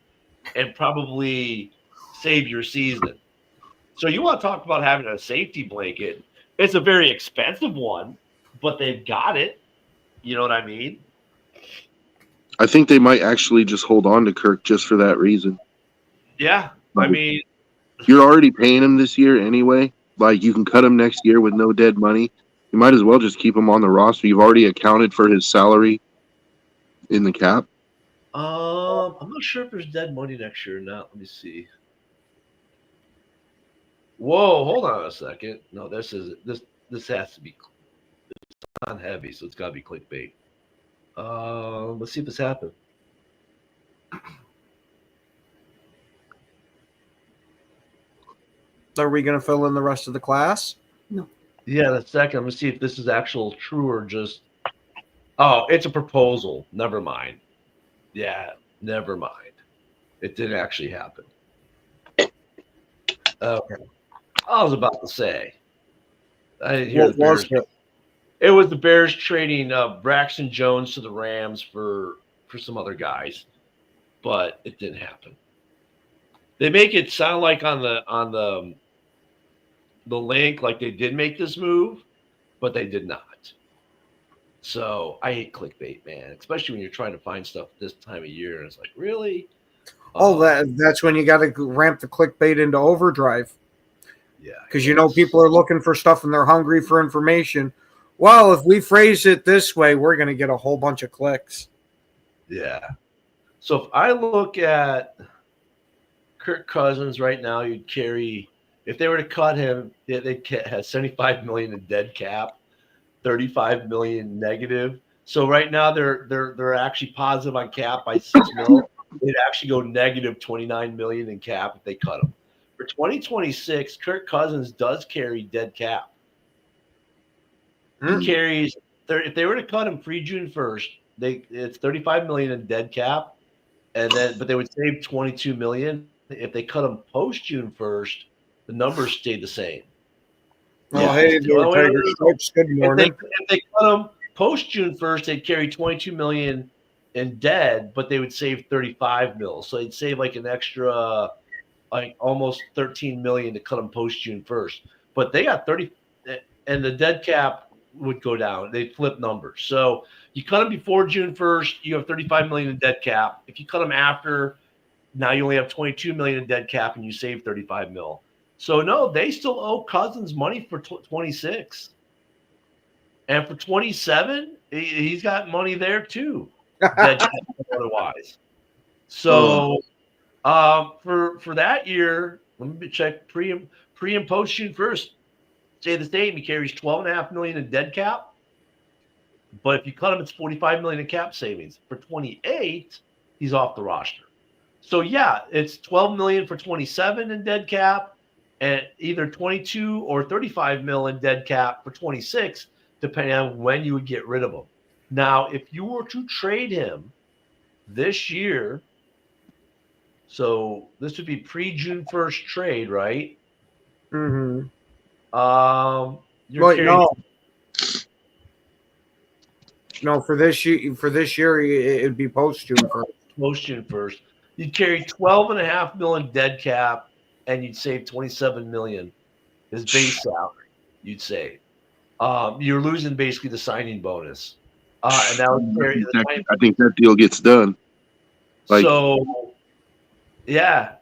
and probably save your season. So you want to talk about having a safety blanket. It's a very expensive one, but they've got it. You know what I mean? I think they might actually just hold on to Kirk just for that reason. Yeah. I mean, you're already paying him this year anyway. Like, you can cut him next year with no dead money. You might as well just keep him on the roster. You've already accounted for his salary in the cap. I'm not sure if there's dead money next year or not. Let me see. Whoa, hold on a second. No, this has to be on heavy, so it's got to be clickbait. Let's see if this happened. Are we going to fill in the rest of the class? No. Yeah, the second. Let's see if this is actual true or just. Oh, it's a proposal. Never mind. Yeah, never mind. It didn't actually happen. Okay. I was about to say. I didn't hear What was it? It was the Bears trading Braxton Jones to the Rams for some other guys, but it didn't happen. They make it sound like on the link like they did make this move, but they did not. So I hate clickbait, man, especially when you're trying to find stuff this time of year, and it's like, really? That's when you got to ramp the clickbait into overdrive. Yeah, Because people are looking for stuff and they're hungry for information. Well, if we phrase it this way, we're going to get a whole bunch of clicks. Yeah. So if I look at Kirk Cousins right now, you'd carry, if they were to cut him, they'd have $75 million in dead cap, $35 million negative. So right now they're actually positive on cap by $6 million. They'd actually go negative $29 million in cap if they cut him. For 2026, Kirk Cousins does carry dead cap. He carries, if they were to cut him pre-June 1st, it's $35 million in dead cap, but they would save $22 million. If they cut him post-June 1st, the numbers stayed the same. Oh, Yeah. hey, Tiger Stripes, good morning. If they cut him post-June 1st, they'd carry $22 million in dead, but they would save $35 million. So they'd save like an extra, like almost $13 million to cut them post-June 1st. But they got 30, and the dead cap would go down. They flip numbers. So you cut them before June 1st, you have $35 million in dead cap. If you cut them after, now you only have $22 million in dead cap, and you save $35 million. So no, they still owe Cousins money for 26, and for 27, he's got money there too. Dead cap otherwise. So for that year, let me check pre and post June 1st. Say the same, he carries $12.5 million in dead cap. But if you cut him, it's $45 million in cap savings. For 28, he's off the roster. So yeah, it's $12 million for 27 in dead cap, and either 22 or 35 million in dead cap for 26, depending on when you would get rid of him. Now, if you were to trade him this year, so this would be pre-June 1st trade, right? Mm-hmm. No, for this year, it'd be post June 1st. Post June 1st, you'd carry $12.5 million dead cap, and you'd save $27 million. His base salary, you'd save. You're losing basically the signing bonus, and that was I think that deal gets done. Like, so. Yeah,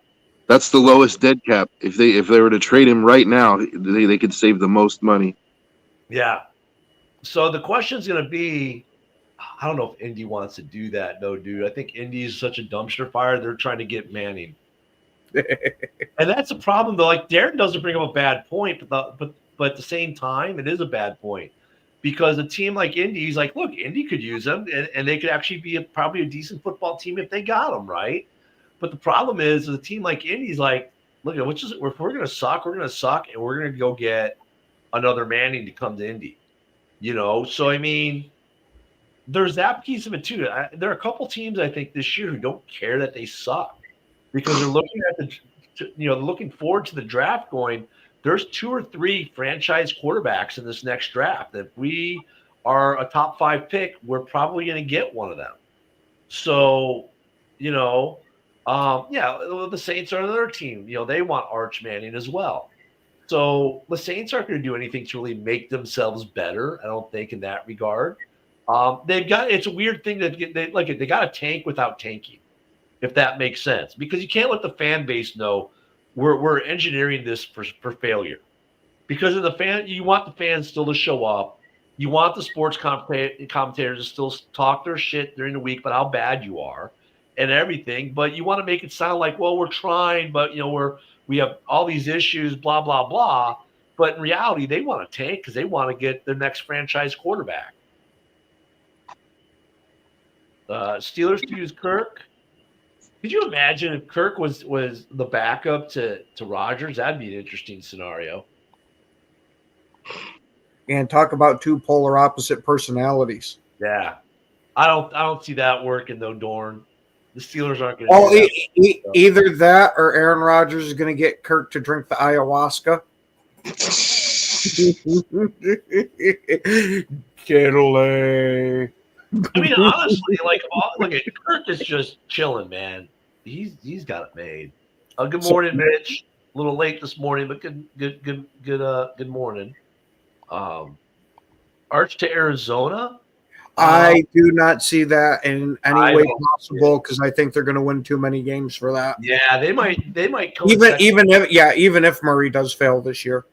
that's the lowest dead cap. If they were to trade him right now, they could save the most money. yeah. So the question's going to be, I don't know if Indy wants to do that, though, dude. I think Indy is such a dumpster fire. They're trying to get Manning, and that's a problem. Though, like Darren doesn't bring up a bad point, but at the same time, it is a bad point because a team like Indy, he's like, look, Indy could use him, and they could actually be probably a decent football team if they got him right. But the problem is, a team like Indy's like, look, if we're going to suck, we're going to suck, and we're going to go get another Manning to come to Indy. So I mean, there's that piece of it too. There are a couple teams I think this year who don't care that they suck because they're looking at looking forward to the draft going, there's 2 or 3 franchise quarterbacks in this next draft. If we are a top 5 pick, we're probably going to get one of them. So, the Saints are another team. They want Arch Manning as well. So the Saints aren't going to do anything to really make themselves better, I don't think, in that regard. It's a weird thing that they got a tank without tanking, if that makes sense, because you can't let the fan base know we're engineering this for failure, because you want the fans still to show up. You want the sports commentators to still talk their shit during the week about how bad you are and everything, but you want to make it sound like, well, we're trying, but we have all these issues, blah, blah, blah. But in reality, they want to tank because they want to get their next franchise quarterback. Steelers to use Kirk. Could you imagine if Kirk was the backup to Rodgers? That'd be an interesting scenario. And talk about 2 polar opposite personalities. Yeah. I don't see that working, though, Dorn. The Steelers aren't going to do that. Either that or Aaron Rodgers is going to get Kirk to drink the ayahuasca. Kettle. I mean, honestly, look at Kirk is just chilling, man. He's got it made. Good morning, Mitch. A little late this morning, but good morning. Arch to Arizona. I do not see that in any way possible because I think they're going to win too many games for that. Yeah, they might come even if Murray does fail this year.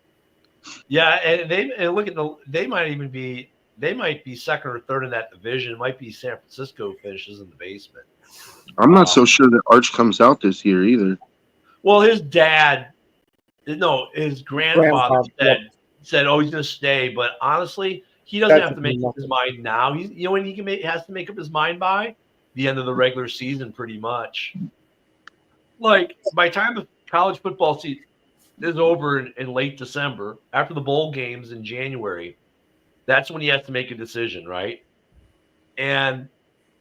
Yeah, and they might be second or third in that division. It might be San Francisco finishes in the basement. I'm not so sure that Arch comes out this year either. Well, his grandfather said, "Oh, he's going to stay," but honestly. He doesn't have to make up his mind now. When he has to make up his mind by the end of the regular season, pretty much. Like by the time the college football season is over in late December, after the bowl games in January, that's when he has to make a decision, right? And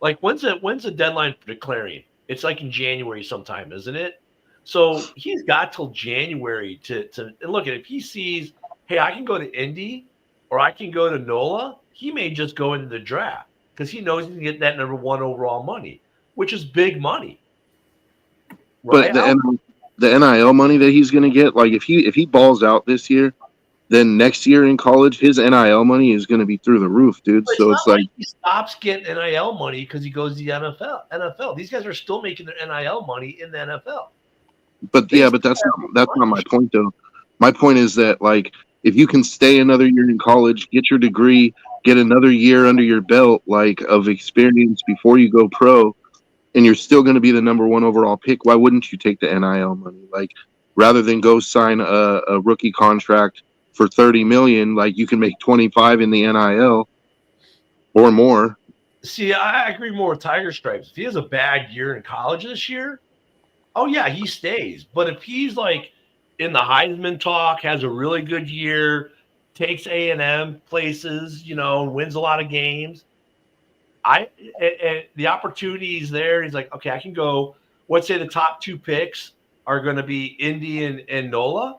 like when's the deadline for declaring? It's like in January sometime, isn't it? So he's got till January to look at it. If he sees, hey, I can go to Indy. Or I can go to NOLA, he may just go into the draft because he knows he can get that number 1 overall money, which is big money. Right? But the NIL money that he's going to get, like if he balls out this year, then next year in college, his NIL money is going to be through the roof, dude. But so it's like he stops getting NIL money because he goes to the NFL. These guys are still making their NIL money in the NFL. But that's not my point though. My point is that like. If you can stay another year in college, get your degree, get another year under your belt, like of experience before you go pro, and you're still going to be the number 1 overall pick, why wouldn't you take the NIL money? Like, rather than go sign a rookie contract for $30 million, like you can make 25 in the NIL or more. See, I agree more with Tiger Stripes. If he has a bad year in college this year, oh yeah, he stays. But if he's like in the Heisman talk, has a really good year, takes A&M places, wins a lot of games. The opportunity's there. He's like, okay, I can go. Let's say the top 2 picks are going to be Indy and NOLA.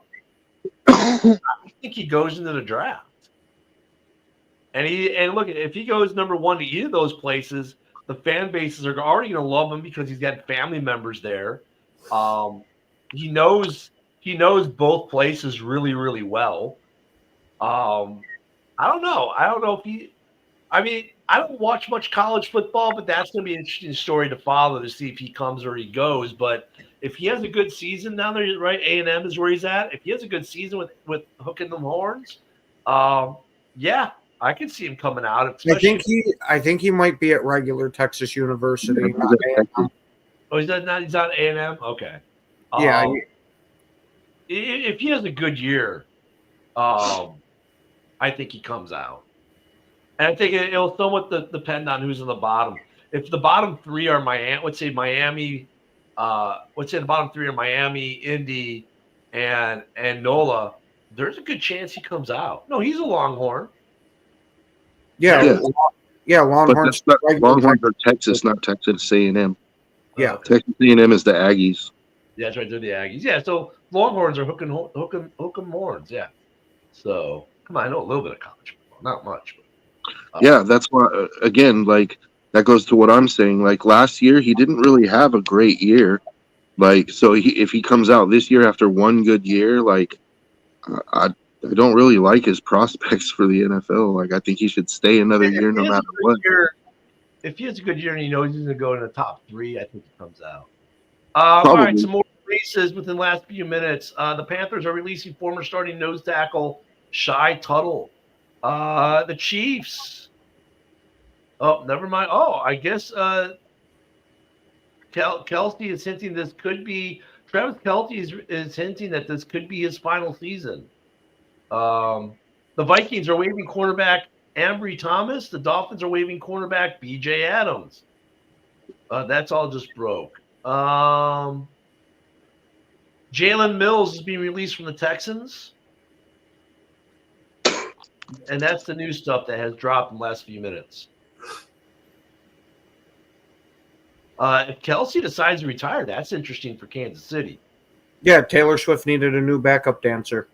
I think he goes into the draft. And look, if he goes number 1 to either of those places, the fan bases are already going to love him because he's got family members there. He knows both places really, really well. I don't know. I don't know if he. I mean, I don't watch much college football, but that's going to be an interesting story to follow to see if he comes or he goes. But if he has a good season down there, right? A&M is where he's at. If he has a good season with hooking them horns, yeah, I can see him coming out. I think he might be at regular Texas University. Oh, he's not. He's not A&M. Okay. Yeah. If he has a good year, I think he comes out. And I think it'll somewhat depend on who's in the bottom. If the bottom three are Miami, let's say the bottom three are Miami, Indy, and NOLA, there's a good chance he comes out. No, he's a Longhorn. Yeah. Longhorns. Longhorns are Texas, not Texas A&M. Yeah. Texas A&M is the Aggies. Yeah, that's right. They're the Aggies. Yeah, so Longhorns are hooking horns. Yeah. So come on, I know a little bit of college football, not much. Yeah, that's why. Again, like that goes to what I'm saying. Like last year, he didn't really have a great year. Like so, if he comes out this year after one good year, like I don't really like his prospects for the NFL. Like I think he should stay another year no matter what. If he has a good year and he knows he's going to go in the top three, I think he comes out. All right, some more releases within the last few minutes. The Panthers are releasing former starting nose tackle Shy Tuttle. The Chiefs. Oh, never mind. Oh, I guess Kelsey is hinting this could be Travis Kelce is hinting that this could be his final season. The Vikings are waiving cornerback Ambry Thomas. The Dolphins are waiving cornerback B.J. Adams. That's all just broke. Jalen Mills is being released from the Texans. And that's the new stuff that has dropped in the last few minutes. If Kelsey decides to retire, that's interesting for Kansas City. Yeah, Taylor Swift needed a new backup dancer.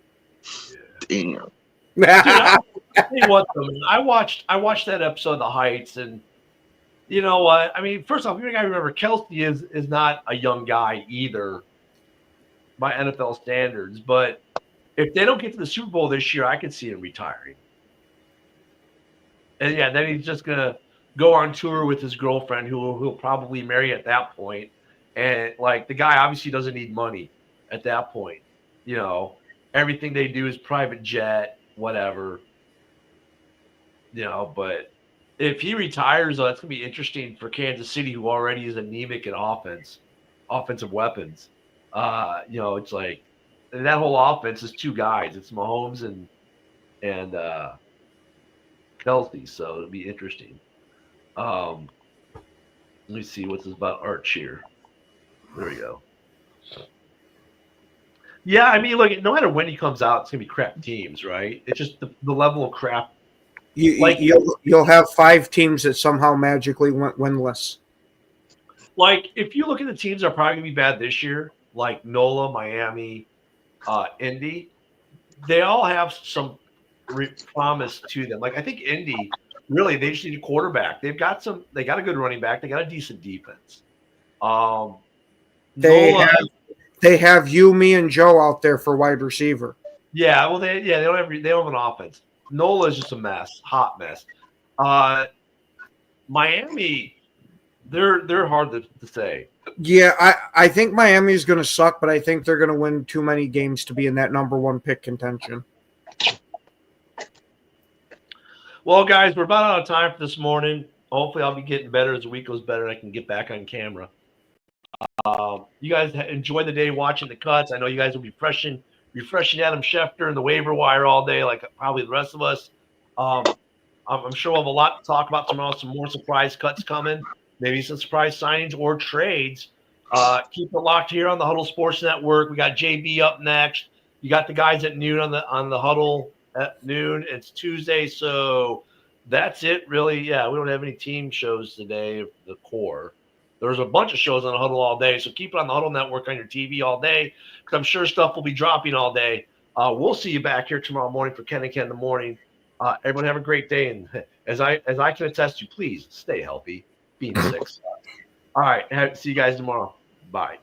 Damn. Dude, I tell you what, though, man, I watched that episode of The Heights, and you know what? I mean, first off, you got to remember Kelsey is not a young guy either by NFL standards. But if they don't get to the Super Bowl this year, I could see him retiring. And yeah, then he's just gonna go on tour with his girlfriend, who he'll probably marry at that point. And like the guy obviously doesn't need money at that point. You know, everything they do is private jet, whatever. You know, but if he retires, though, that's gonna be interesting for Kansas City, who already is anemic in offensive weapons. You know, it's like that whole offense is two guys. It's Mahomes and Kelsey, so it'll be interesting. Let me see what's this about Arch here. There we go. Yeah, I mean, look, no matter when he comes out, it's gonna be crap teams, right? It's just the level of crap. You'll have 5 teams that somehow magically went winless. Like if you look at the teams that are probably gonna be bad this year, like NOLA, Miami, Indy, they all have some promise to them. Like I think Indy, really, they just need a quarterback. They got a good running back. They got a decent defense. They have you, me, and Joe out there for wide receiver. Yeah, well, they don't have an offense. NOLA is just a mess, hot mess. Miami, they're hard to say. Yeah, I think Miami is going to suck, but I think they're going to win too many games to be in that number 1 pick contention. Well, guys, we're about out of time for this morning. Hopefully, I'll be getting better as the week goes better and I can get back on camera. You guys enjoy the day watching the cuts. I know you guys will be refreshing Adam Schefter and the waiver wire all day, like probably the rest of us. I'm sure we'll have a lot to talk about tomorrow. Some more surprise cuts coming, maybe some surprise signings or trades. Keep it locked here on the Huddle Sports Network. We got JB up next. You got the guys at noon on the Huddle at noon. It's Tuesday, so that's it. Really, yeah. We don't have any team shows today. The core. There's a bunch of shows on the Huddle all day, so keep it on the Huddle Network on your TV all day, because I'm sure stuff will be dropping all day. We'll see you back here tomorrow morning for Ken and Ken in the morning. Everyone have a great day, and as I can attest to, please stay healthy, be sick. All right, see you guys tomorrow. Bye.